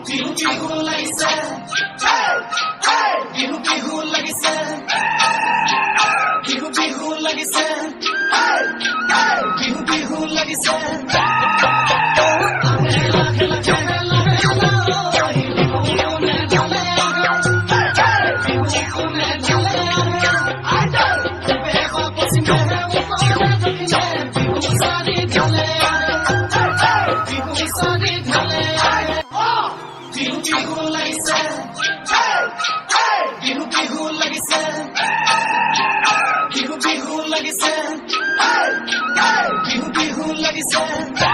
Bihu bihu লাগিছে, bihu bihu লাগিছে, bihu bihu লাগিছে, bihu bihu লাগিছে। Bihu bihu লাগিছে, bihu bihu লাগিছে, bihu bihu লাগিছে।